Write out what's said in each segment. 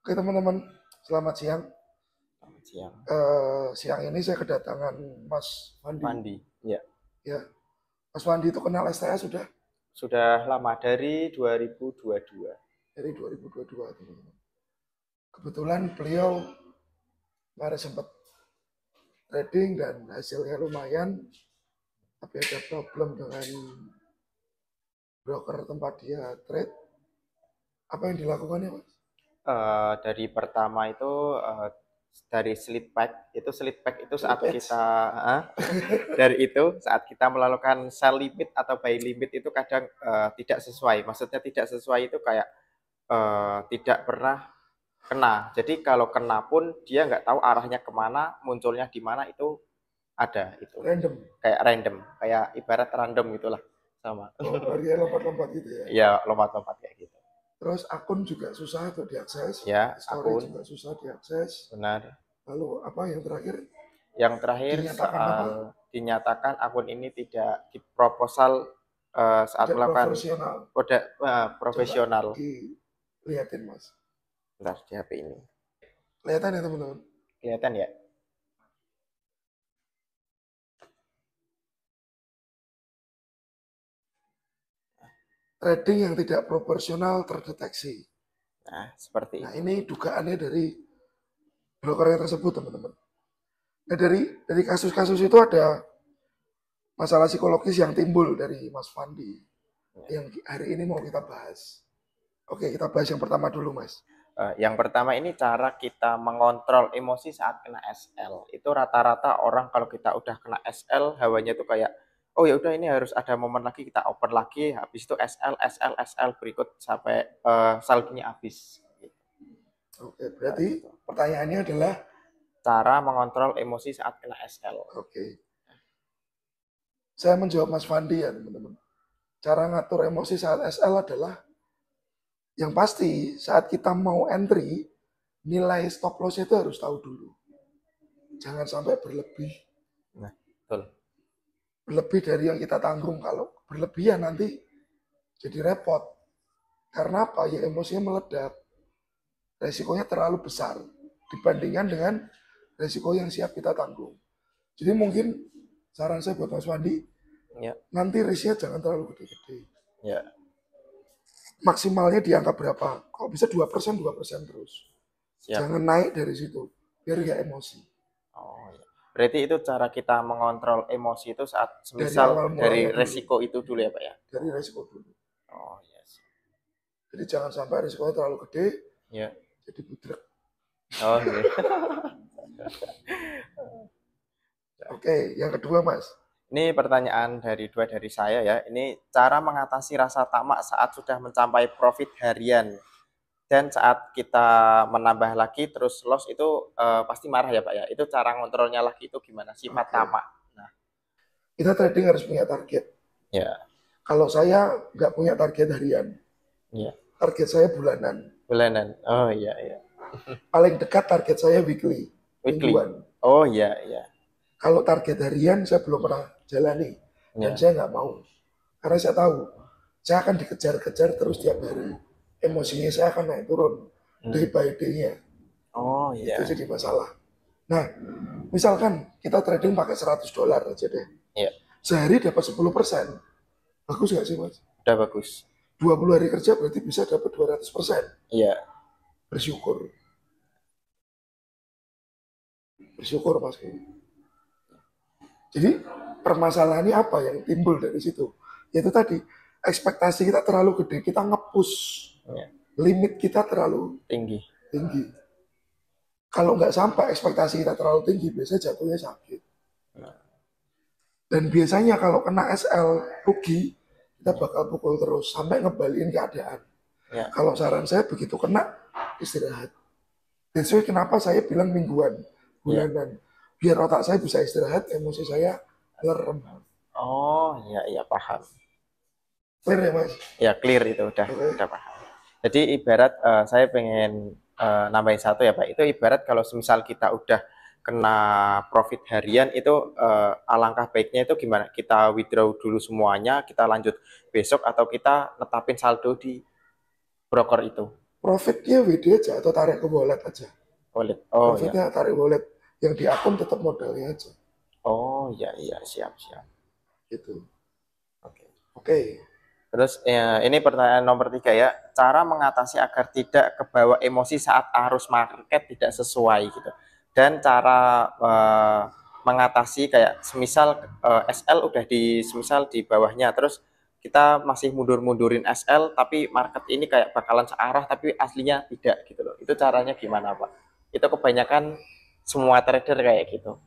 Oke teman-teman, selamat siang. Selamat siang. Siang ini saya kedatangan Mas Fandi. Fandi, ya. Ya, Mas Fandi itu kenal STA sudah Sudah lama dari 2022. dari 2022 teman-teman. Kebetulan beliau kemarin sempat trading dan hasilnya lumayan, tapi ada problem dengan broker tempat dia trade. Apa yang dilakukannya Mas? Dari pertama itu dari slip pack itu saat Slippage. kita dari itu saat kita melakukan sell limit atau buy limit itu kadang tidak sesuai. Maksudnya tidak sesuai itu kayak tidak pernah kena. Jadi kalau kena pun dia nggak tahu arahnya kemana, munculnya di mana itu ada itu. Random. Kayak random, kayak ibarat random gitulah sama. Oh, harganya lompat-lompat gitu ya. Ya lompat-lompat kayak gitu. Terus akun juga susah untuk diakses, Ya, story akun juga susah diakses. benar. Lalu apa yang terakhir? Yang terakhir Dinyatakan apa? soal dinyatakan akun ini tidak diproposal saat Tidak melakukan profesional. kode Coba profesional. dilihatin Mas. Bentar di HP ini. Kelihatan ya teman-teman? Kelihatan ya? Trading yang tidak proporsional terdeteksi. Nah, seperti Nah itu. ini dugaannya dari brokernya tersebut teman-teman. Nah dari kasus-kasus itu ada masalah psikologis yang timbul dari Mas Fandi yang hari ini mau kita bahas. Oke, kita bahas yang pertama dulu Mas. Yang pertama ini cara kita mengontrol emosi saat kena SL. Itu rata-rata orang kalau kita udah kena SL, hawanya tuh kayak, oh ya udah ini harus ada momen lagi kita open lagi, habis itu SL berikut sampai saldonya habis. Oke, Kayak berarti gitu. pertanyaannya adalah Cara mengontrol emosi saat kena SL. oke. Saya menjawab Mas Fandi ya teman-teman. Cara ngatur emosi saat SL adalah yang pasti saat kita mau entry, nilai stop loss itu harus tahu dulu. Jangan sampai berlebih. Nah, betul. Berlebih dari yang kita tanggung. Kalau berlebihan nanti jadi repot. Karena apa? Ya emosinya meledak. Resikonya terlalu besar dibandingkan dengan resiko yang siap kita tanggung. Jadi mungkin saran saya buat Mas Wandi, Ya, nanti risknya jangan terlalu gede-gede. ya. Maksimalnya di angka berapa? Kalau bisa 2% terus. Siap. Jangan naik dari situ, biar nggak emosi. Oh, ya. Berarti itu cara kita mengontrol emosi itu saat Dari semisal awal dari mulanya dulu. resiko itu dulu ya, Pak ya. Dari resiko dulu. Oh, iya sih. Jadi jangan sampai resikonya terlalu gede, Ya. jadi budrek. Oh, iya. Oke, yang kedua Mas. Ini pertanyaan dari saya ya. Ini cara mengatasi rasa tamak saat sudah mencapai profit harian dan saat kita menambah lagi terus loss itu pasti marah ya Pak ya. Itu cara ngontrolnya lagi itu gimana? Sifat Oke. tamak. Nah, Kita trading harus punya target. ya, Kalau saya nggak punya target harian, ya. target saya bulanan. Bulanan. Oh iya, iya. Paling dekat target saya weekly, Weekly. mingguan. Oh iya, iya. Kalau target harian saya belum pernah jalani dan Ya. saya nggak mau. Karena saya tahu saya akan dikejar-kejar terus tiap hari. Emosinya saya akan naik turun day by day-nya. Oh Itu iya. jadi masalah. Nah, misalkan kita trading pakai $100 aja deh. Iya. Sehari dapat 10%. Bagus nggak sih Mas? Udah bagus. 20 hari kerja berarti bisa dapat 200%. Iya. Bersyukur. Bersyukur Mas. Jadi permasalahannya apa yang timbul dari situ? Yaitu tadi, ekspektasi kita terlalu gede, kita nge-push. Iya. Limit kita terlalu Tinggi. tinggi. Kalau nggak sampai ekspektasi kita terlalu tinggi, biasanya jatuhnya sakit. Dan biasanya kalau kena SL rugi, kita bakal pukul terus sampai ngebalikin keadaan. Ya. Kalau saran saya begitu kena, istirahat. That's why kenapa saya bilang mingguan, bulanan. Biar otak saya bisa istirahat, emosi saya lerem. Oh iya, iya paham. Clear ya Mas? Ya clear itu udah paham. Jadi ibarat saya pengen nambahin satu ya Pak. Itu ibarat kalau semisal kita udah kena profit harian itu alangkah baiknya itu gimana? Kita withdraw dulu semuanya, kita lanjut besok atau kita netapin saldo di broker itu. profitnya WD aja atau tarik ke wallet aja. Wallet. Oh ya. Profitnya tarik wallet, yang di akun tetap modalnya aja. Oh iya iya, siap siap. Gitu. Oke. Oke. Terus ini pertanyaan nomor 3 ya, cara mengatasi agar tidak kebawa emosi saat arus market tidak sesuai gitu. Dan cara mengatasi kayak semisal SL udah di semisal di bawahnya, terus kita masih mundur-mundurin SL tapi market ini kayak bakalan searah tapi aslinya tidak gitu loh. Itu caranya gimana Pak? Itu kebanyakan semua trader kayak gitu.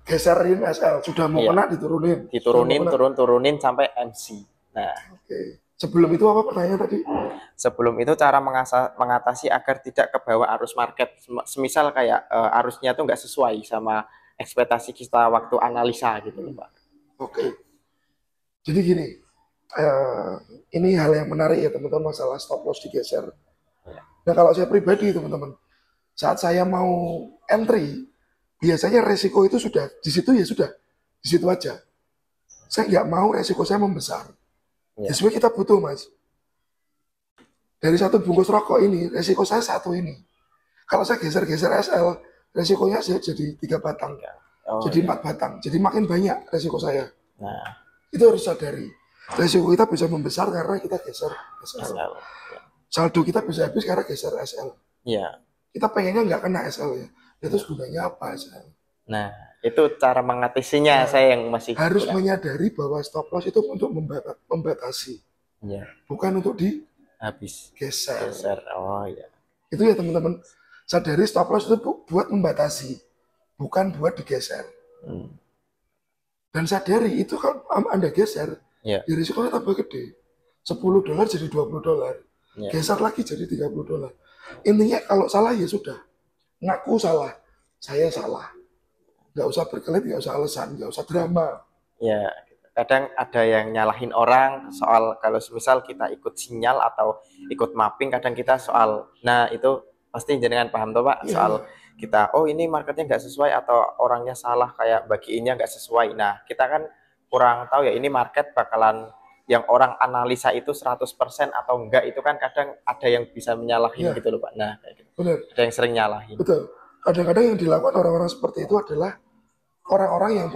Geserin SL, sudah mau Iya, kena diturunin. Sudah mau diturunin, kena. turunin sampai MC. Nah, Oke. Sebelum itu apa pertanyaan tadi? sebelum itu cara mengatasi agar tidak kebawa arus market. Semisal kayak arusnya tuh nggak sesuai sama ekspektasi kita waktu analisa gitu loh Pak. Oke. Jadi gini, ini hal yang menarik ya teman-teman, masalah stop loss digeser. Nah kalau saya pribadi teman-teman, saat saya mau entry, biasanya resiko itu sudah di situ ya sudah di situ aja. Saya nggak mau resiko saya membesar. Ya. Sebenarnya kita butuh mas. Dari satu bungkus rokok ini, resiko saya satu ini. Kalau saya geser-geser SL, resikonya saya jadi 3 batang, jadi 4 batang, jadi makin banyak resiko saya. Nah, itu harus sadari. Resiko kita bisa membesar karena kita geser SL. Saldo kita bisa habis karena geser SL. Iya. Kita pengennya nggak kena SL ya. Itu gunanya apa SL? Nah, itu cara mengatasinya saya yang masih harus menyadari bahwa stop loss itu untuk membatasi. Iya. Bukan untuk habis geser. Oh iya. Itu ya teman-teman. Sadari stop loss itu buat membatasi, bukan buat digeser. Dan sadari itu kalau Anda geser, ya risikonya tambah gede. $10 jadi $20. Geser lagi jadi $30. Intinya kalau salah ya sudah. Ngaku salah. Saya salah. Nggak usah berkelit, nggak usah alasan, nggak usah drama. Ya, kadang ada yang nyalahin orang soal kalau misal kita ikut sinyal atau ikut mapping, kadang kita soal, nah itu pasti jenengan paham tuh Pak, soal kita, oh ini marketnya nggak sesuai atau orangnya salah kayak bagiinnya nggak sesuai. Nah, kita kan kurang tahu ya ini market bakalan yang orang analisa itu 100% atau enggak, itu kan kadang ada yang bisa menyalahin gitu loh Pak. Nah, kayak gitu. Benar. Ada yang sering nyalahin. Betul. Kadang-kadang yang dilakukan orang-orang seperti itu adalah orang-orang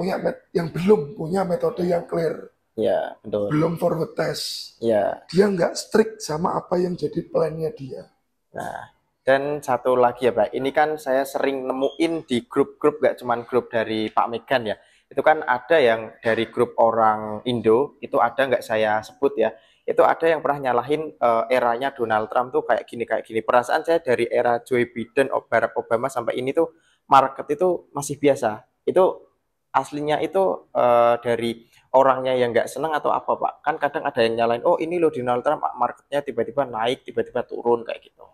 yang belum punya metode yang clear. Ya, betul. Belum forward test. Ya. Dia nggak strict sama apa yang jadi plannya dia. Nah, dan satu lagi ya Pak, ini kan saya sering nemuin di grup-grup, gak cuman grup dari Pak Megan ya, itu kan ada yang dari grup orang Indo, itu ada nggak saya sebut ya, itu ada yang pernah nyalahin eranya Donald Trump tuh kayak gini. Perasaan saya dari era Joe Biden, Barack Obama sampai ini tuh market itu masih biasa. Itu aslinya itu dari orangnya yang nggak senang atau apa Pak? Kan kadang ada yang nyalain, oh ini loh Donald Trump marketnya tiba-tiba naik, tiba-tiba turun kayak gitu.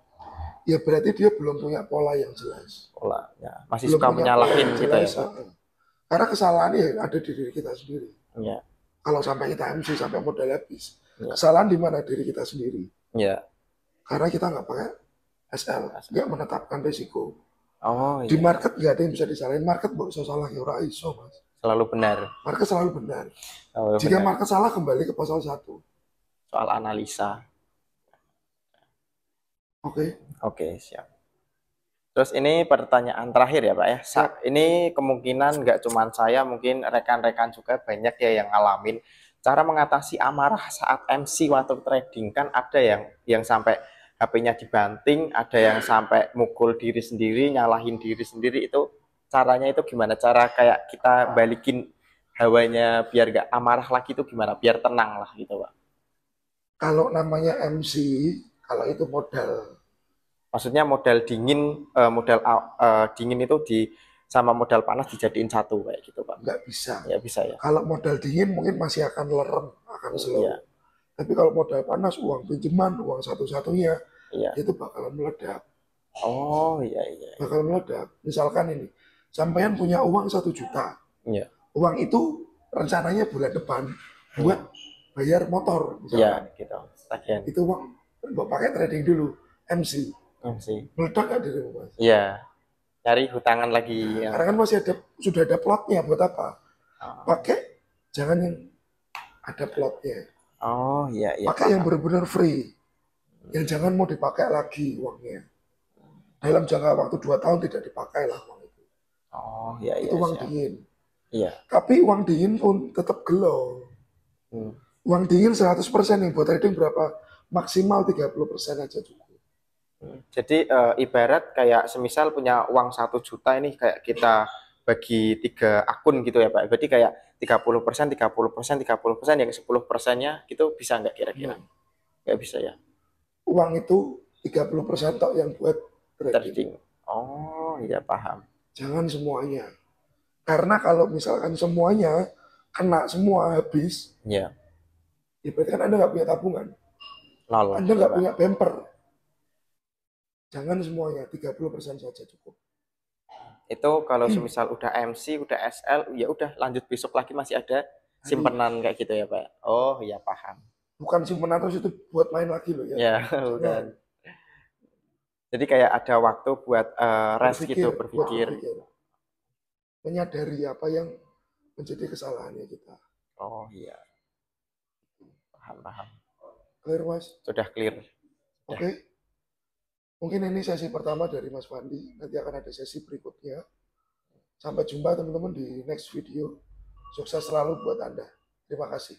Ya berarti dia belum punya pola yang jelas. Polanya masih belum suka menyalahin gitu ya Pak. Karena kesalahannya ada di diri kita sendiri. Ya. Kalau sampai kita MC sampai modal habis, kesalahan di mana diri kita sendiri. Ya. Karena kita nggak pakai SL, nggak menetapkan risiko. Oh, di market nggak ada yang bisa disalahin. Market nggak usah salah ya ora iso mas. Selalu benar. Market selalu benar. Jika market salah kembali ke pasal 1. Soal analisa. Oke, siap. Terus ini pertanyaan terakhir ya Pak ya. Ini kemungkinan nggak cuma saya, mungkin rekan-rekan juga banyak ya yang ngalamin. Cara mengatasi amarah saat MC waktu trading, kan ada yang sampai HP-nya dibanting, ada yang sampai mukul diri sendiri, nyalahin diri sendiri. Itu caranya itu gimana? Cara kayak kita balikin hawanya biar nggak amarah lagi itu gimana? Biar tenang lah gitu Pak. Kalau namanya MC, kalau itu modal. Maksudnya modal dingin, dingin itu sama modal panas dijadiin satu kayak gitu Pak. Nggak bisa. Ya bisa ya. Kalau modal dingin mungkin masih akan lerem, akan slow. Iya. Tapi kalau modal panas, uang pinjaman, uang satu-satunya, itu bakalan meledak. Oh iya. Bakalan meledak. Misalkan ini, sampean punya uang 1 juta. Iya. Uang itu rencananya bulan depan buat bayar motor. Iya gitu. Tagihan. Itu uang buat pakai trading dulu, MC. Meledak nggak dirimu mas? Iya. Cari hutangan lagi. Karena kan sudah ada plotnya, buat apa? Pakai jangan yang ada plotnya. Oh iya. Pakai yang benar-benar free. yang jangan mau dipakai lagi uangnya. Dalam jangka waktu 2 tahun tidak dipakai lah uang itu. Oh, iya Itu iya uang siap. dingin. Iya. Tapi uang dingin pun tetap gelo. Hmm. Uang dingin 100% nih buat trading berapa? Maksimal 30% aja cukup. Jadi ibarat kayak semisal punya uang 1 juta ini kayak kita bagi 3 akun gitu ya Pak. Berarti kayak 30%, 30%, 30%, yang 10%-nya gitu bisa nggak kira-kira? Hmm. Nggak bisa ya? Uang itu 30% tok yang buat trading. Trading. Oh, iya paham. Jangan semuanya. Karena kalau misalkan semuanya kena semua habis, Ya, ya berarti kan Anda nggak punya tabungan. nol Anda ya nggak Pak. punya bumper. Jangan semuanya, 30% saja cukup. Itu kalau semisal udah MC, udah SL, ya udah lanjut besok lagi masih ada Nah, iya. simpenan kayak gitu ya Pak. Oh, iya paham. Bukan simpenan terus itu buat main lagi loh ya. Ya, Jangan. bukan. Jadi kayak ada waktu buat rest gitu, Buat berpikir. berpikir. Menyadari apa yang menjadi kesalahannya kita. Oh iya, paham paham. Clear, Mas? Sudah clear. Sudah. Oke. Mungkin ini sesi pertama dari Mas Fandi. Nanti akan ada sesi berikutnya. Sampai jumpa teman-teman di next video. Sukses selalu buat Anda. Terima kasih.